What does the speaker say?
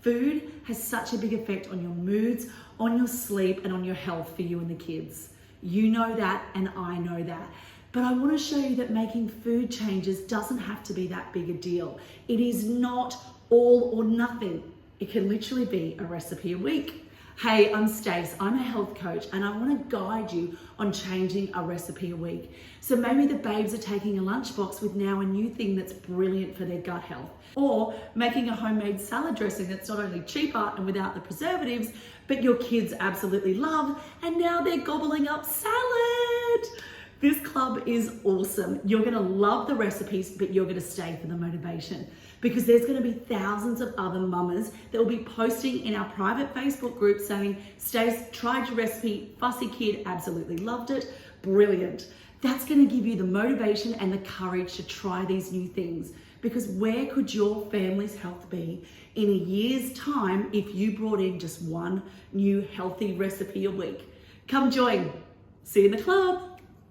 food has such a big effect on your moods, on your sleep, and on your health for you and the kids. You know that, and I know that. But I want to show you that making food changes doesn't have to be that big a deal. It is not all or nothing. It can literally be a recipe a week. Hey, I'm Stace. I'm a health coach, and I want to guide you on changing a recipe a week. So maybe the babes are taking a lunchbox with now a new thing that's brilliant for their gut health, or making a homemade salad dressing that's not only cheaper and without the preservatives, but your kids absolutely love, and now they're gobbling up salad. This club is awesome. You're gonna love the recipes, but you're gonna stay for the motivation, because there's gonna be thousands of other mamas that will be posting in our private Facebook group saying, Stace, tried your recipe, fussy kid, absolutely loved it, brilliant. That's gonna give you the motivation and the courage to try these new things, because where could your family's health be in a year's time if you brought in just one new healthy recipe a week? Come join. See you in the club.